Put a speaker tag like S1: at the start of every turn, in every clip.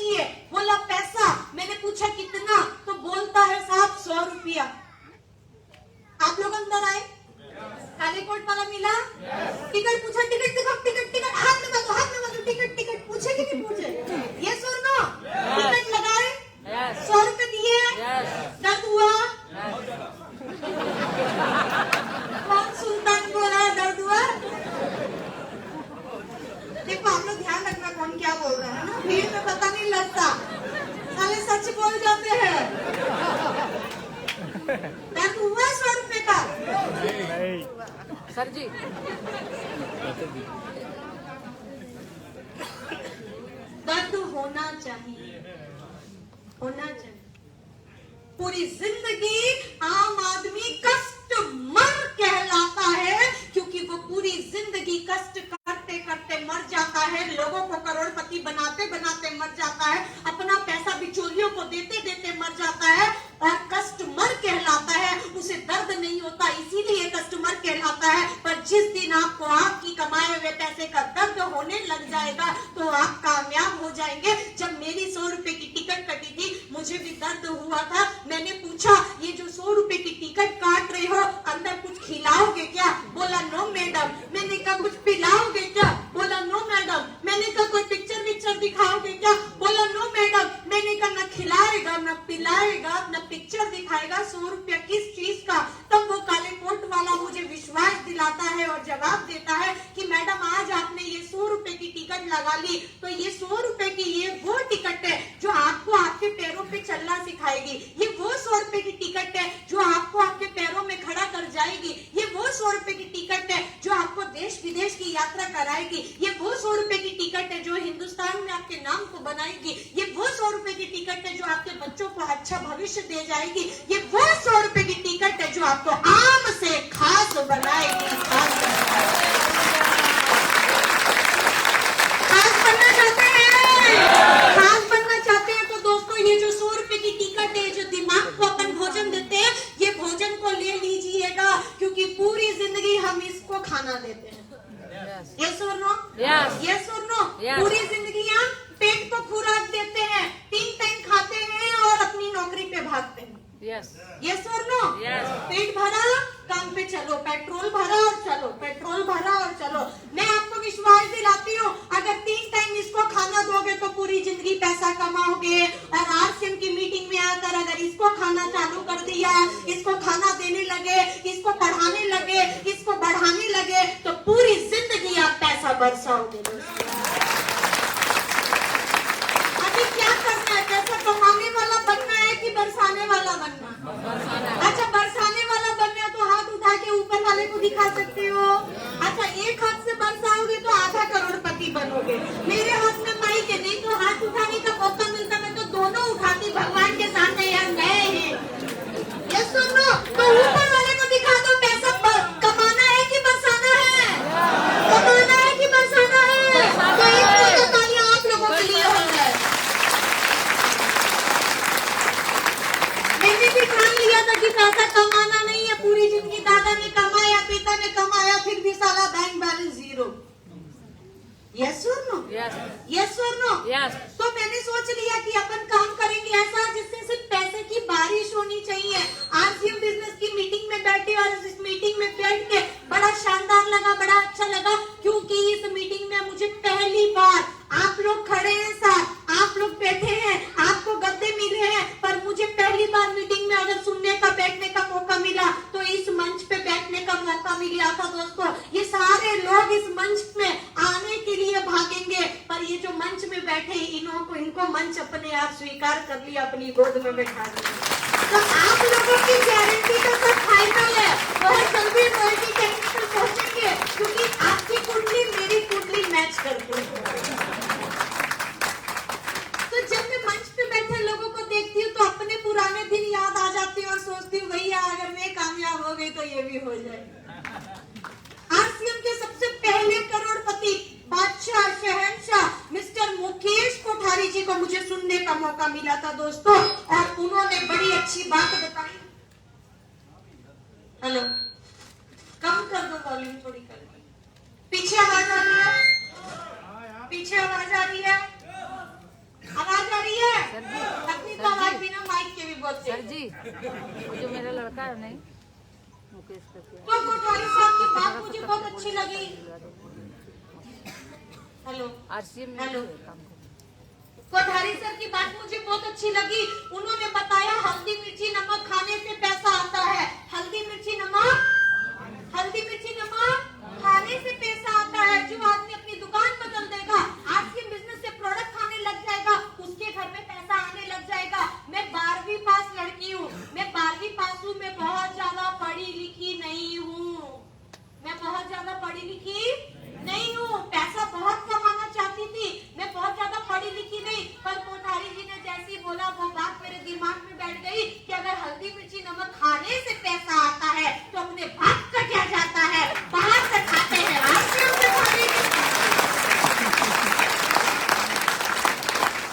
S1: चाहिए? बोला पैसा। मैंने पूछा कितना? तो बोलता है साहब 100 रुपया। आप लोग अंदर आए? काले कोट वाला मिला? टिकट पूछा, टिकट दिखाओ, टिकट टिकट, हाथ में बांधो, हाथ में बांधो, टिकट टिकट। पूछे कि नहीं पूछे? यस और नो? टिकट लगाए? 100 रुपए दिए? दर्द हुआ? कौन सुल्तान बोला दर्द हुआ? देखो आप लोग ध्यान रखना कौन क्या बोल रहा है ना, भीड़ में पता नहीं लगता, साले सच बोल जाते हैं। दर्द हुआ 100 रुपए का?
S2: सर जी
S1: दर्द होना चाहिए, होना चाहिए। पूरी जिंदगी आम आदमी कस्टमर कहलाता है, क्योंकि वो पूरी जिंदगी कष्ट करते करते मर जाता है, लोगों को करोड़पति बनाते बनाते मर जाता है, अपना पैसा बिचौलियों को देते देते मर जाता है और कस्टमर कहलाता है। उसे दर्द नहीं होता, इसीलिए कस्टमर कहलाता है। पर जिस दिन आपको आपकी कमाए हुए पैसे का दर्द होने लग जाएगा तो आप कामयाब हो जाएंगे। जब मेरी 100 रुपए की टिकट कटी थी, मुझे भी दर्द हुआ था। मैंने पूछा, ये जो 100 रुपए की टिकट काट रहे हो, अंदर कुछ खिलाओगे क्या? बोला नो मैडम। मैंने कहा कुछ पिलाओगे क्या? बोला नो मैडम। मैंने कहा कोई पिक्चर विक्चर दिखाओगे क्या? बोला नो मैडम। मैंने कहा न खिलाएगा, न पिलाएगा, न पिक्चर दिखाएगा, 100 रुपया किस चीज का? तब वो काले कोट वाला मुझे विश्वास दिलाता है और जवाब देता है कि मैडम आज आपने ये 100 रुपए की टिकट लगा ली, तो ये 100 रुपए की ये वो टिकट है जो आपको आपके पैरों पे चलना सिखाएगी। ये वो 100 रुपए की टिकट है जो आपको आपके पैरों में खड़ा कर जाएगी। ये वो 100 रुपए की टिकट है जो आपको देश विदेश की यात्रा कराएगी। ये वो 100 रुपए की टिकट है जो हिंदुस्तान में आपके नाम को बनाएगी। ये वो 100 रुपए की टिकट है जो आपके बच्चों को अच्छा भविष्य दे जाएगी। ये वो 100 रुपए की टिकट है जो आपको आम से खास बनाएगी। खास बनना चाहते हैं? खास बनना चाहते हैं तो दोस्तों ये जो 100 रुपए की टिकट है, जो दिमाग को अपन भोजन देते हैं, ये भोजन को ले लीजिएगा, क्योंकि पूरी जिंदगी हम इसको खाना देते हैं। यस और नो? यस और नो? पूरी जिंदगी हम पेट को खुराक देते हैं, 3 टाइम खाते हैं और अपनी नौकरी पे भागते हैं। यस और नो? पेट भरा, काम पे चलो, पेट्रोल भरा और चलो, पेट्रोल भरा और चलो। मैं आपको विश्वास दिलाती हूँ, अगर 3 टाइम इसको खाना दोगे तो पूरी जिंदगी पैसा कमाओगे। और आरसीएम की मीटिंग में आकर अगर इसको खाना चालू कर दिया, इसको खाना देने लगे, इसको पढ़ाने लगे, इसको बढ़ाने लगे, तो पूरी जिंदगी आप पैसा बरसाओगे। अभी क्या करना है? पैसा कमाने वाला बनना है कि बरसाने वाला बनना? अच्छा, बरसाने वाला बनना है तो हाथ उठा के ऊपर वाले को दिखा सकते हो। अच्छा, एक हाथ से बरसाओगे तो आधा करोड़पति बनोगे। मेरे हाथ में माइक है, नहीं तो हाथ उठाने का मौका मिलता मैं तो दोनों उठाती भगवान के सामने, यार मैं ही। यस सुनो, तो ऊपर वाले को दिखा दो, पैसा कमाना है कि बरसाना है? कमाना है कि बरसाना है? तो एक तालियां आप लोगों के लिए हो जाए। मैंने भी ठान लिया था कि पैसा कमाना नहीं है, पूरी जिंदगी दादा ने कमाया, पिता ने कमाया, फिर भी साला बैंक बैलेंस 0। यस और नो? यस और नो? तो मैंने सोच लिया कि अपन काम करेंगे ऐसा जिससे सिर्फ पैसे की बारिश होनी चाहिए। आरसीएम बिजनेस की मीटिंग में बैठे और इस मीटिंग में बैठ के बड़ा शानदार लगा, बड़ा अच्छा लगा, क्योंकि इस मीटिंग में मुझे पहली बार, आप लोग खड़े हैं साथ, आप लोग बैठे हैं, आपको गद्दे मिले हैं, पर मुझे पहली बार मीटिंग में अगर सुनने का, बैठने का मौका मिला तो इस मंच पे बैठने का मौका मिला था। दोस्तों, ये सारे लोग इस मंच में आने के लिए भागेंगे, पर ये जो मंच में बैठे इनको मंच अपने आप स्वीकार कर लिया, अपनी गोद में बैठा लिया। तो आप लोगों की गारंटी तो सब फाइनल है, बहुत जल्दी रॉयल्टी टेक्निकल पहुंचेंगे, क्योंकि आपकी कुंडली मेरी कुंडली मैच करती है। तो जब मैं मंच पे बैठे लोगों को देखती हूँ तो अपने पुराने दिन याद आ जाती है और सोचती हूँ भैया अगर मैं कामयाब हो गई तो ये भी हो जाए। आरसीएम के सबसे पहले करोड़पति, बादशाह, शहंशाह मिस्टर मुकेश कोठारी जी को मुझे सुनने का मौका मिला था दोस्तों, और उन्होंने बड़ी अच्छी बात बताई। हेलो, कम कर दो वॉल्यूम थोड़ी कर, पीछे आवाज आ रही है, पीछे आवाज आ रही है, आवाज आ अपनी तो आवाज बिना माइक के भी बोलते
S2: सर जी, वो जो मेरा लड़का है नहीं मुकेश करके,
S1: तो कोठारी साहब की बात मुझे बहुत अच्छी लगी। हेलो
S2: RCM
S1: हेलो
S2: में काम करता
S1: कोठारी सर की बात मुझे बहुत अच्छी लगी। उन्होंने बताया हल्दी मिर्ची नमक खाने से पैसा आता है। हल्दी मिर्ची नमक खाने से पैसा आता है। जो आदमी अपनी दुकान बदल देगा, RCM बिजनेस से प्रोडक्ट खाने लग जाएगा, उसके घर में पैसा आने लग जाएगा। मैं 12वीं पास लड़की हूँ, मैं 12वीं पास हूँ, मैं बहुत ज्यादा पढ़ी लिखी नहीं हूँ, पैसा बहुत कमाना चाहती थी, मैं बहुत ज्यादा पढ़ी लिखी नहीं। पर कोठारी जी ने जैसी बोला वो बात मेरे दिमाग में बैठ गई कि अगर हल्दी मिर्ची नमक खाने से पैसा आता है तो अपने बाप का क्या जाता है, बाहर से खाते हैं, RCM से खाने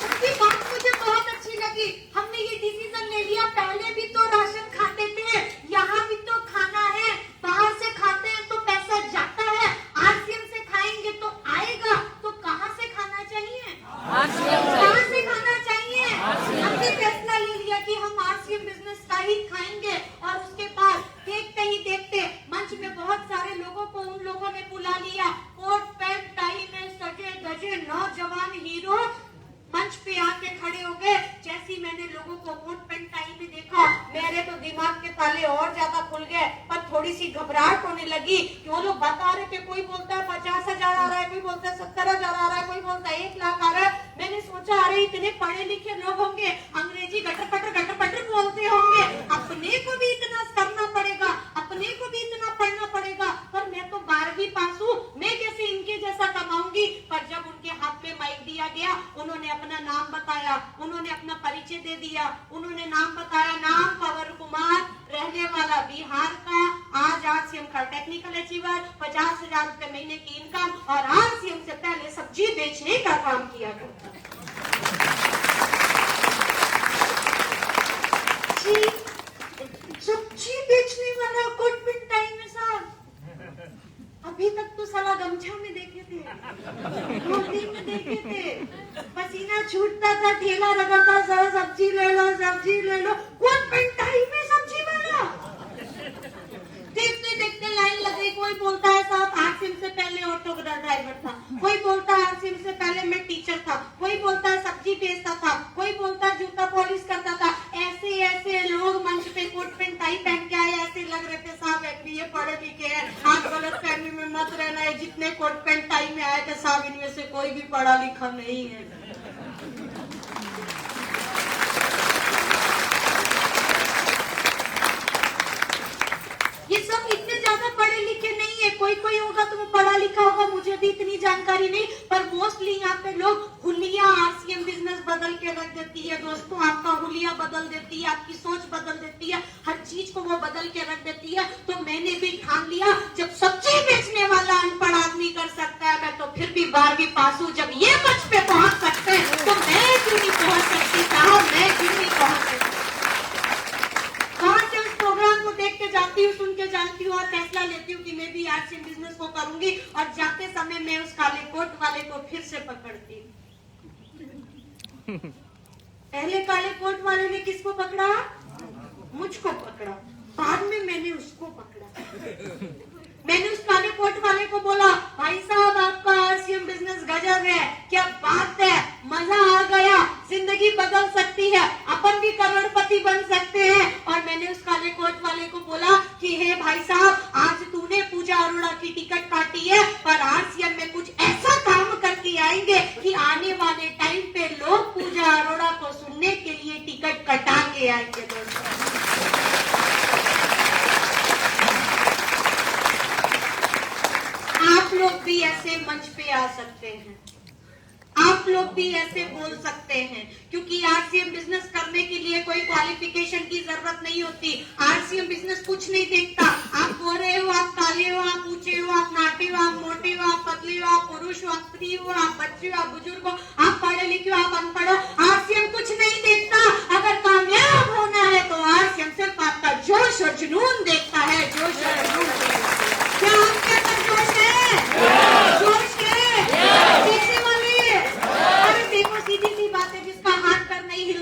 S1: उनकी बात मुझे बहुत अच्छी लगी। हमने ये डिसीजन ले लिया, पहले भी तो राशन खाते थे, यहाँ भी तो खाना है, बाहर से खाते हैं तो पैसा जाता है, RCM से खाएंगे तो आएगा, तो कहाँ से खाना चाहिए, कहाँ से खाना चाहिए। हमने फैसला ले लिया कि हम RCM बिजनेस का ही खाएंगे। और उसके बाद देखते ही देखते मंच में बहुत सारे लोगों को उन लोगों ने बुला लिया, कोट पैंट टाई में सजे धजे नौजवान हीरो मंच पे आके खड़े हो गए। जैसी मैंने लोगों को कोट पैंट टाई में देखा, मेरे तो दिमाग के ताले और ज्यादा खुल गए। पर थोड़ी सी घबराहट होने लगी कि वो लोग बता रहे थे, कोई बोलता है 50,000 आ रहा है, कोई बोलता है 70,000 आ रहा है, कोई बोलता है 1 लाख आ रहा है। मैंने सोचा अरे इतने पढ़े लिखे लोग होंगे, अंग्रेजी गटर पटर बोलते होंगे, अपने को भी इतना करना पड़ेगा, अपने को भी इतना पढ़ना पड़ेगा। पर मैं तो 12वीं पास हूँ, मैं कैसे इनके जैसा कमाऊंगी। पर जब उनके हाथ में माइक दिया गया, उन्होंने अपना नाम बताया, उन्होंने अपना परिचय दे दिया, उन्होंने नाम बताया, नाम पवन कुमार, रहने वाला बिहार का, आज RCM का टेक्निकल अचीवर, 50,000 रुपए महीने की इनकम, और RCM से पहले सब्जी बेचने का काम किया करता। सब्जी बेचने वाला कोट पैंट टाई में साहब, अभी तक तो साला गमछा में देखे थे, धोती में देखे थे, पसीना छूटता था, ठेला लगा था, सर सब्जी ले लो, कोट पैंट टाई में सब्जी वाला। देखते देखते लाइन लग गई। कोई बोलता है साहब RCM से पहले ऑटो ड्राइवर था, कोई बोलता है RCM से पहले मैं टीचर था, कोई बोलता है सब्जी बेचता था, कोई बोलता है जूता पॉलिश करता था। ऐसे लोग मंच पे कोट पैंट टाई पहन के आए, ऐसे लग रहे थे साहब ये पढ़े लिखे हैं। आप गलत फहमी में मत रहना है, जितने कोट पैंट टाई में आए थे साहब इनमें से कोई भी पढ़ा लिखा नहीं है। ये सब इतने ज्यादा पढ़े लिखे नहीं है, कोई होगा तो वो पढ़ा लिखा होगा, मुझे भी इतनी जानकारी नहीं। पर मोस्टली यहाँ पे लोग हुलिया RCM बिजनेस बदल के रख देती है दोस्तों, आपका हुलिया बदल देती है, आपकी सोच बदल देती है, हर चीज को वो बदल के रख देती है। तो मैंने भी ठान लिया, जब सब्जी बेचने वाला अनपढ़ आदमी कर सकता है, मैं तो फिर भी 12वीं पास हूँ, जब ये मंच पे पहुंच सकते हैं तो मैं क्यों नहीं पहुंच सकती साहब, मैं क्यों नहीं पहुंच सकती। वहां से उस प्रोग्राम को देख के जाती हूँ, सुन के जानती हूँ और फैसला लेती हूँ कि मैं भी RCM बिजनेस को करूंगी। और जाते समय मैं उस काले कोट वाले को फिर से पकड़ती हूँ। पहले काले कोट वाले ने किसको पकड़ा, मुझको पकड़ा, बाद में मैंने उसको पकड़ा। मैंने उस काले कोट वाले को बोला, भाई साहब आपका RCM बिजनेस गजब है, क्या बात है, मजा आ गया, जिंदगी बदल सकती है, अपन भी करोड़पति बन सकते हैं। और मैंने उस काले कोट वाले को बोला कि हे भाई साहब, आज तूने पूजा अरोड़ा की टिकट काटी है, पर RCM में कुछ ऐसा काम करके आएंगे कि आने वाले टाइम पे लोग पूजा अरोड़ा को सुनने के लिए टिकट कटा के आएंगे। दोस्तों आप लोग भी ऐसे मंच पे आ सकते हैं, आप लोग भी ऐसे बोल सकते हैं, क्योंकि RCM बिजनेस करने के लिए कोई क्वालिफिकेशन की जरूरत नहीं होती। RCM बिजनेस कुछ नहीं देखता, आप गोरे हो, आप काले हो, आप ऊंचे हो, आप नाटे हो, आप मोटे हो, आप पतले हो, आप पुरुष हो, आप स्त्री हो, आप बच्चे हो, आप बुजुर्ग हो, आप पढ़े लिखे हो, आप अनपढ़ हो, RCM कुछ नहीं देखता। अगर कामयाब होना है तो RCM सिर्फ आपका जोश और जुनून देखता है, जोश और जुनून देखता है। क्या आपके अंदर जोश है, जोश है, देखने वाले? अरे देखो सीधी सी बात है, जिसका हाथ पैर नहीं हिल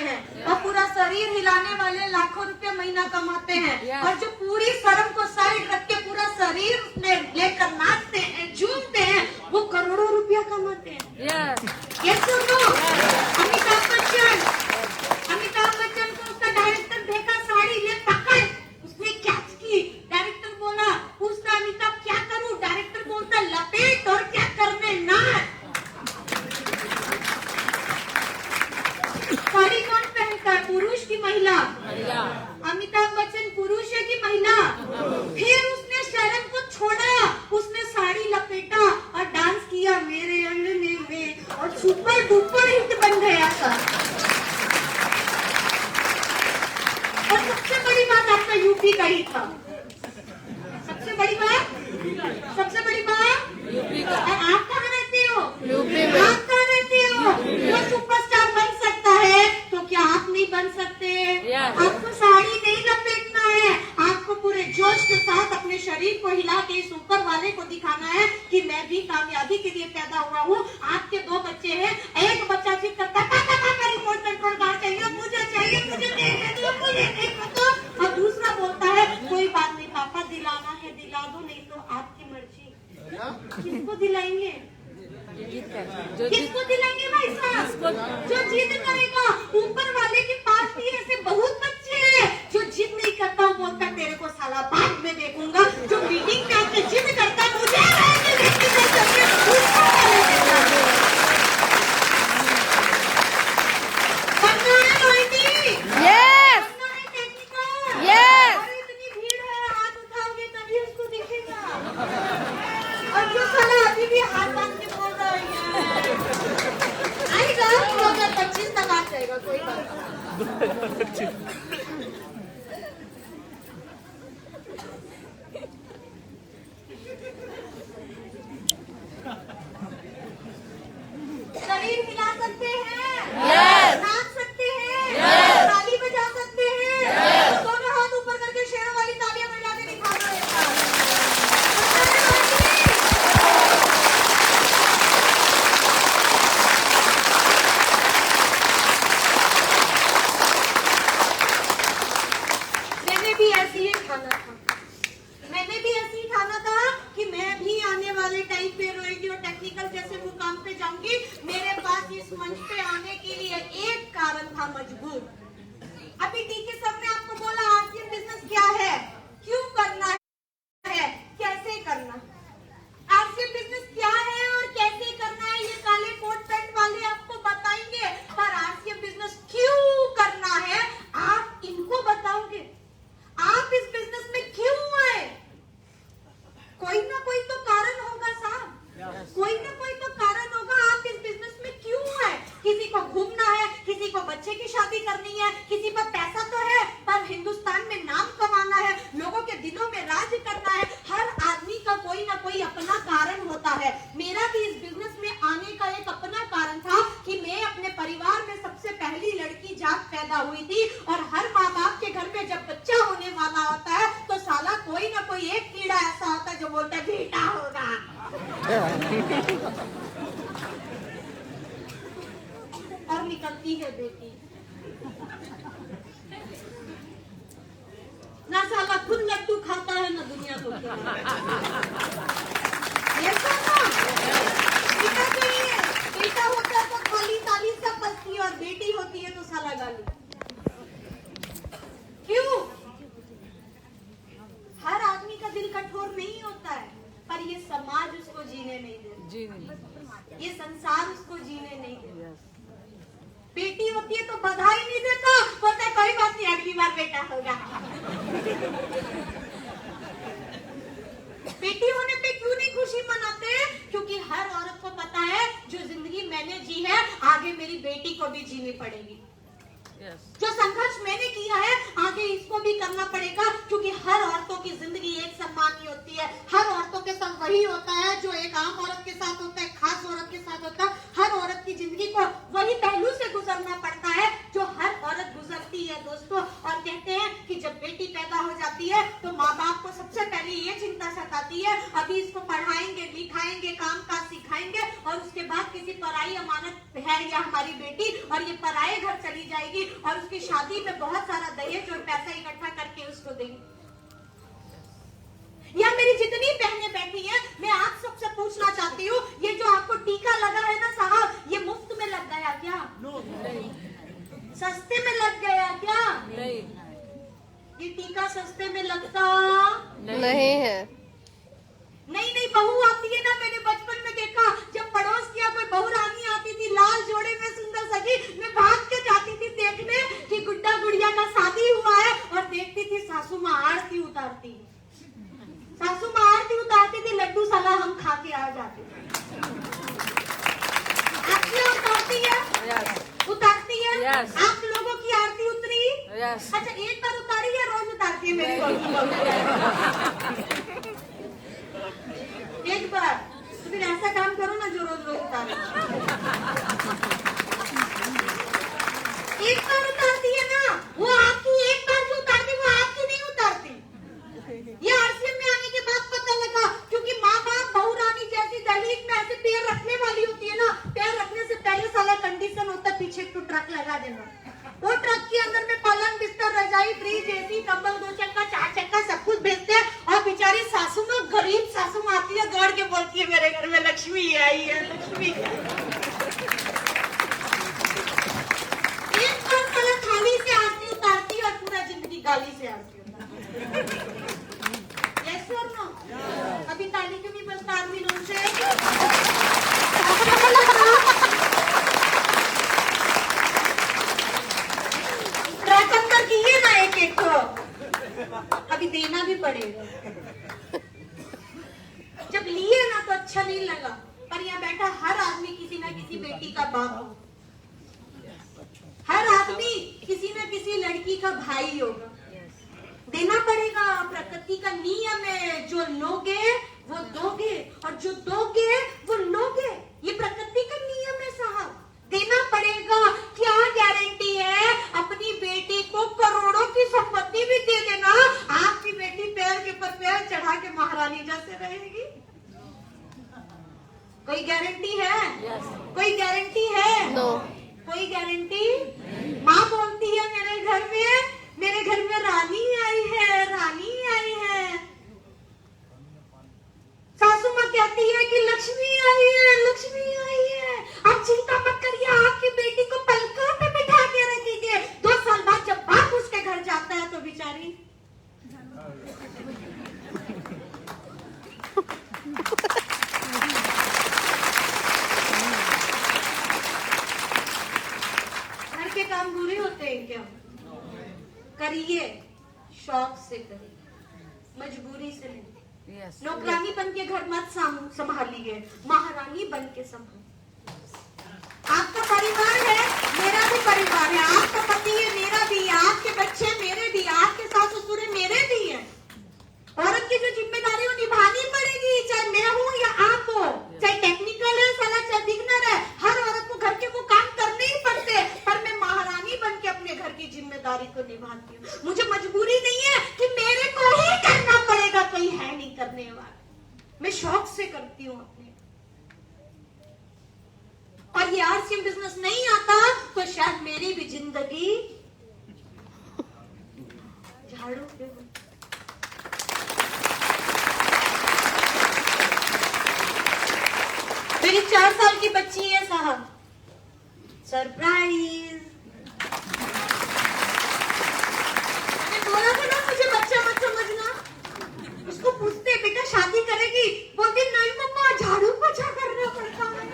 S1: हैं और पूरा शरीर हिलाने वाले लाखों रुपए महीना कमाते हैं
S2: Yes.
S1: और जो पूरी शर्म को साइड रख के पूरा शरीर लेकर नाचते हैं झूमते हैं वो करोड़ों रुपया कमाते हैं।
S2: यस
S1: ये सुनो, अमिताभ बच्चन को उसका डायरेक्टर देखा साड़ी ले पकड़, उसने कैच की, डायरेक्टर बोला पूछता अमिताभ क्या करूं, डायरेक्टर बोलता लपेट और क्या करने नाच। साड़ी कौन पहनता है, पुरुष की महिला? अमिताभ बच्चन पुरुष है कि महिला? फिर उसने शर्म को छोड़ा, उसने साड़ी लपेटा और डांस किया मेरे अंगने में और सुपर डुपर हिट बन गया था। और सबसे बड़ी बात आपका यूपी का ही था। सबसे बड़ी बात
S2: यूपी का।
S1: और आप कहाँ रहते हो?
S2: यूपी में।
S1: आप कहाँ रहते हो? वो सुपरस्टार बन सकता है तो क्या आप नहीं बन सकते?
S2: Yes.
S1: आपको साड़ी नहीं लपेटना है, आपको पूरे जोश के साथ अपने शरीर को हिला के इस ऊपर वाले को दिखाना है कि मैं भी कामयाबी के लिए पैदा हुआ हूँ। आपके 2 बच्चे हैं, एक बच्चा जिद करता है रिमोट कंट्रोल कार चाहिए, मुझे और दूसरा बोलता है कोई बात नहीं पापा दिलाना है दिला दो, नहीं तो आपकी मर्जी। किसको दिलाएंगे? किसको दिलाएंगे भाई साहब? जो जिद करेगा। ऊपर वाले के पास भी ऐसे बहुत बच्चे हैं जो जिद नहीं करता, वो बोलता है तेरे को साला बाद में देखूंगा। जो मीटिंग में आके जिद करता है मुझे
S2: यस Yes.
S1: और इतनी भीड़ है, हाथ उठाओगे तभी उसको दिखेगा। और जो साला अभी भी हाथ बांध के बोल रहा है आएगा 2025 तक आ जाएगा, कोई बात शरीर हिला सकते हैं,
S2: Yes.
S1: नाच सकते हैं,
S2: Yes.
S1: ताली बजा सकते हैं,
S2: Yes.
S1: दोनों हाथ ऊपर करके शेरों वाली तालियां बजा के दिखा दो एक बार। मैंने भी ऐसे ही ठाना था, कि मैं भी आने वाले टाइम पे रेडियो टेक्निकल जैसे मुकाम पे जाऊंगी। मेरे पास इस मंच पे आने के लिए एक कारण था, मजबूर। अभी टीके सर ने आपको बोला आरसीएम बिजनेस क्या है, क्यों करना है, कैसे करना। आरसीएम बिजनेस क्या है और कैसे करना है ये काले कोट पैंट वाले आपको बताएंगे, पर आरसीएम बिजनेस क्यों करना है आप इनको बताओगे। आप इस बिजनेस में क्यों आए? कोई ना कोई तो कारण होगा साहब, कोई ना कोई तो कारण होगा। आप इस बिजनेस में क्यों है? किसी को घूमना है, किसी को बच्चे की शादी करनी है, किसी पर पैसा तो है पर हिंदुस्तान में नाम कमाना है, लोगों के दिलों में राज करना है। हर आदमी का कोई ना कोई अपना कारण होता है। मेरा भी इस बिजनेस में आने का एक अपना कारण था कि मैं अपने परिवार में सबसे पहली लड़की जात पैदा हुई थी और हर माँ बाप के घर में जब बच्चा होने वाला होता है तो साला कोई ना कोई एक कीड़ा ऐसा होता है जो बोलता है बेटा होगा। और निकलती है बेटी। ना साला खुद लड्डू खाता है ना दुनिया को खिलाता है। ऐसा ना बेटा चाहिए, बेटा होता है तो खाली ताली सब बजती है और बेटी होती है तो साला गाली। क्यों? हर आदमी का दिल कठोर नहीं होता है, पर ये समाज उसको जीने नहीं देता, ये संसार उसको जीने नहीं देता। बेटी होती है तो बधाई नहीं देता, बोलता है कोई बात नहीं अगली बार बेटा होगा। बेटी होने पे क्यों नहीं खुशी मनाते? क्योंकि हर औरत को पता है जो जिंदगी मैंने जी है आगे मेरी बेटी को भी जीनी पड़ेगी। जो संघर्ष मैंने किया है आगे इसको भी करना पड़ेगा, क्योंकि हर औरतों की जिंदगी एक समान नहीं होती है। हर औरतों के साथ वही होता है जो एक आम औरत के साथ होता है, खास औरत के साथ होता है। हर औरत की जिंदगी को वही पहलू से गुजरना पड़ता है जो हर औरत गुजरती है दोस्तों। और कहते हैं कि जब बेटी पैदा हो जाती है तो माँ बाप को सबसे पहले ये चिंता सताती है, अभी इसको पढ़ाएंगे लिखाएंगे काम काज सिखाएंगे और उसके बाद किसी पराई अमानत है या हमारी बेटी और ये पराए घर चली जाएगी और उसकी शादी में बहुत सारा दहेज और पैसा इकट्ठा करके उसको देंगे। या मेरी जितनी बहनें बैठी हैं, मैं आप सबसे पूछना चाहती हूँ, ये जो आपको टीका लगा है ना साहब, ये मुफ्त में लग गया क्या? सस्ते में लग गया क्या? ये टीका सस्ते में लगता
S3: नहीं है।
S1: नहीं बहू आती है ना, मैंने बचपन में देखा जब पड़ोस की कोई बहू रानी आती थी लाल जोड़े में सुंदर सजी, मैं भाग के जाती थी देखने कि गुड्डा गुड़िया का शादी हुआ है और देखती थी सासू माँ आरती उतारती, सासू माँ आरती उतारती थी, लड्डू साला हम खा के आ जाते थे। आरती उतारती है, उतारती है। आप लोगों की आरती उतरी? अच्छा, एक बार उतारी या रोज उतारती है मेरी बहू? एक बार तो फिर ऐसा काम करो ना जो रोज रोज उतारो। एक बार उतारती है ना, वो आपकी एक बार जो उतारती वो आपकी नहीं उतारती। ये आरसीएम में आने के बाद पता लगा, क्योंकि माँ बाप बहू रानी जैसी दहलीज में ऐसे पैर रखने वाली होती है ना, पैर रखने से पहले साला कंडीशन होता है पीछे तो ट्रक लगा देना, वो ट्रक के अंदर में पलंग बिस्तर रजाई फ्रिज एसी कंबल 2 चक्का 4 चक्का सब कुछ भेजते हैं और बेचारी सासू में गरीब सासू में आती है दौड़ के बोलती है मेरे घर में लक्ष्मी आई है, लक्ष्मी एक बार साला थाली से आरती उतारती और पूरा जिंदगी गाली से आरती उतारती। यस और नो? अभी ताली क्यों नहीं बजता आदमी लोग से? किए ना एक को अभी देना भी पड़ेगा। जब लिए ना तो अच्छा नहीं लगा, पर यहाँ बैठा हर आदमी किसी ना किसी बेटी का बाप हो, हर आदमी किसी ना किसी लड़की का भाई होगा, देना पड़ेगा। प्रकृति का नियम है, जो लोगे वो दोगे और जो दोगे वो लोगे, ये प्रकृति का नियम है साहब, देना पड़ेगा। क्या गारंटी है अपनी बेटी को करोड़ों की संपत्ति भी दे देना, आपकी बेटी पैर के ऊपर पैर चढ़ा के महारानी जैसे रहेगी? कोई गारंटी है? कोई गारंटी है? कोई गारंटी? माँ बोलती है मेरे घर में रानी आई है, रानी आई है। सासू माँ कहती है कि लक्ष्मी आई है, लक्ष्मी आई है। आप चिंता मत करिए, आपकी बेटी को पलकों पे बिठा के रखेंगे। 2 साल बाद जब बाप उसके घर जाता है तो बेचारी घर के काम बुरे होते हैं क्या? करिए, शौक से करिए, मजबूरी से नहीं। नौकरानी बन के घर मत संभालिए, महारानी बन के संभालिए। आपका परिवार है, मेरा भी परिवार है, आपका पति है, मेरा भी है, आपके बच्चे मेरे भी, आपके सास ससुर मेरे भी है। औरत की जो जिम्मेदारी वो निभानी पड़ेगी, चाहे मैं हूँ या आप हो, चाहे टेक्निकल है साला चाहे बिगनर है, हर औरत को घर के वो काम करने ही पड़ते, पर मैं महारानी बन के अपने घर की जिम्मेदारी को निभाती हूँ। मुझे मजबूरी नहीं है कि मेरे को ही करना पड़ेगा, कोई है नहीं करने वाला, मैं शौक से करती हूँ अपने। और ये आरसीएम बिजनेस नहीं आता तो शायद मेरी भी जिंदगी झाड़ू पे। मेरी 4 साल की बच्ची है साहब, सरप्राइज। मैंने बोला था ना मुझे बच्चा मत समझना। उसको पूछते बेटा शादी करेगी, बोलती नहीं मम्मा झाड़ू पोछा करना पड़ता है।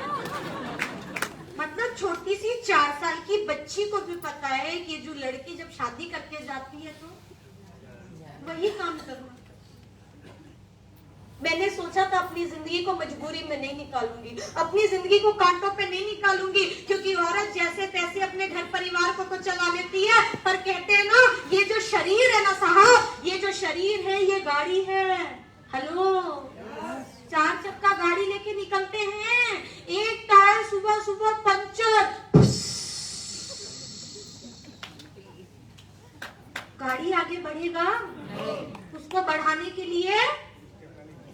S1: मतलब छोटी सी 4 साल की बच्ची को भी पता है कि जो लड़की जब शादी करके जाती है तो वही काम करना। मैंने सोचा था अपनी जिंदगी को मजबूरी में नहीं निकालूंगी, अपनी जिंदगी को कांटों पे नहीं निकालूंगी, क्योंकि औरत जैसे तैसे अपने घर परिवार को तो चला लेती है, पर कहते हैं ना ये जो शरीर है ना साहब, ये जो शरीर है ये गाड़ी है। हेलो, 4 चक्का गाड़ी लेके निकलते हैं, एक टायर सुबह सुबह पंचर, गाड़ी आगे बढ़ेगा? उसको बढ़ाने के लिए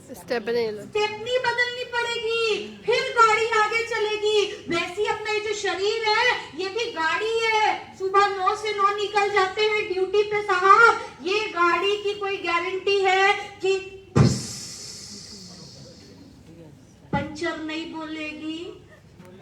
S3: स्टेपनी लो।
S1: स्टेपनी बदलनी पड़ेगी, फिर गाड़ी आगे चलेगी। वैसे ही अपना ये जो शरीर है ये भी गाड़ी है। सुबह 9 से 9 निकल जाते हैं ड्यूटी पे साहब। ये गाड़ी की कोई गारंटी है कि पंचर नहीं बोलेगी?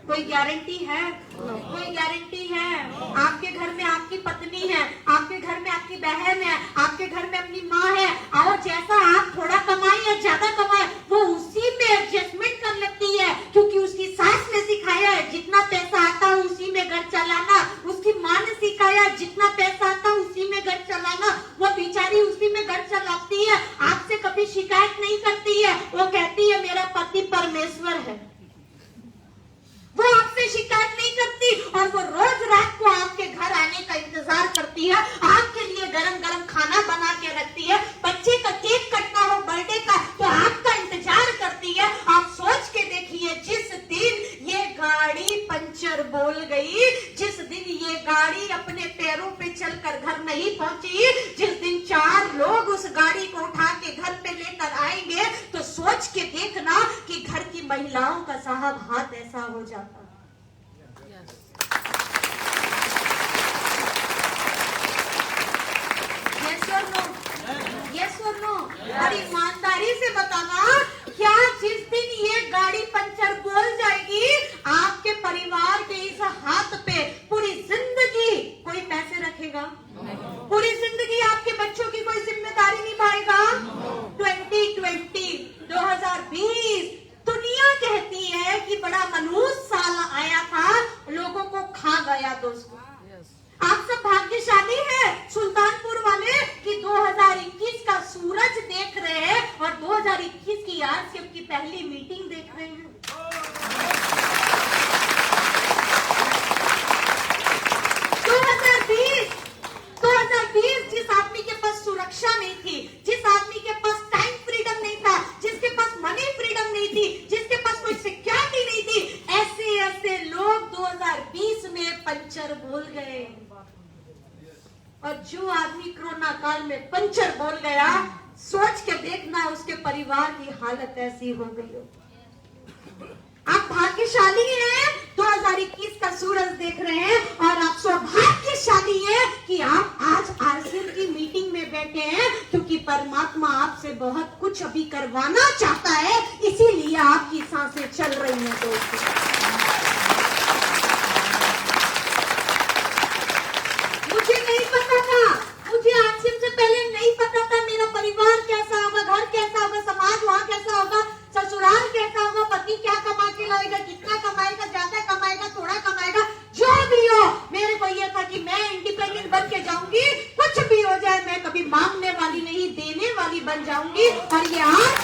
S1: कोई गारंटी है? कोई गारंटी है? आपके घर में आपकी पत्नी है, आपके घर में आपकी बहन है, आपके घर में अपनी माँ है, और जैसा आप थोड़ा कमाए या ज्यादा कमाए वो उसी में एडजस्टमेंट कर लेती है, क्योंकि उसकी सास ने सिखाया है जितना पैसा आता है उसी में घर चलाना। उसकी माँ ने सिखाया है जितना पैसा आता है उसी में घर चलाना। वो बेचारी उसी में घर चलाती है, आपसे कभी शिकायत नहीं करती है। वो कहती है मेरा पति परमेश्वर है, वो आपसे शिकायत नहीं करती, और वो रोज रात को आपके घर आने का इंतजार करती है, आपके लिए गरम गरम खाना बना के रखती है। बच्चे का केक कटना हो बर्थडे का तो आपका इंतजार करती है। आप सोच के देखिए, जिस दिन ये गाड़ी पंचर बोल गई, जिस दिन ये गाड़ी अपने पैरों पे चलकर घर नहीं पहुंची, जिस दिन 4 लोग उस गाड़ी को उठा के घर पे लेकर आएंगे, तो सोच के देखना कि घर की महिलाओं का साहब हाथ ऐसा हो जाता। यस और नो? और ईमानदारी से बताना, क्या जिस दिन ये गाड़ी पंचर बोल जाएगी आपके परिवार के इस हाथ पे पूरी जिंदगी कोई पैसे रखेगा? पूरी जिंदगी आपके बच्चों की कोई जिम्मेदारी निभाएगा? 2020 दुनिया कहती है कि बड़ा मनहूस साल आया था, लोगों को खा गया। दोस्तों आप सब भाग्यशाली हैं सुल्तानपुर वाले कि 2021 का सूरज देख रहे हैं और 2021 की आज से की पहली मीटिंग देख रहे हैं। 2020 जिस आदमी के पास सुरक्षा नहीं थी, जिस आदमी के पास टाइम फ्रीडम नहीं था, जिसके पास मनी फ्रीडम नहीं थी, जिसके पास कोई सिक्योरिटी नहीं थी, ऐसे ऐसे लोग 2020 में पंचर बोल गए। और जो आदमी कोरोना काल में पंचर बोल गया, सोच के देखना उसके परिवार की हालत ऐसी हो गई हो। आप भाग्यशाली हैं 2021 का सूरज देख रहे हैं, और आप सौभाग्यशाली हैं कि आप आज आरसीएम की मीटिंग में बैठे हैं, क्योंकि परमात्मा आपसे बहुत कुछ अभी करवाना चाहता है, इसीलिए आपकी सांसें चल रही हैं। दोस्तों मुझे नहीं पता था, मुझे आरसीएम से पहले नहीं पता था मेरा परिवार कैसा होगा, घर कैसा होगा, समाज वहाँ कैसा होगा, ससुराल कैसा होगा, पति क्या कमा के लाएगा, कितना कमाएगा, ज्यादा कमाएगा, थोड़ा कमाएगा, जो भी हो। मेरे को ये था कि मैं इंडिपेंडेंट बन के जाऊंगी, कुछ भी हो जाए मैं कभी मांगने वाली नहीं, देने वाली बन जाऊंगी। और ये आज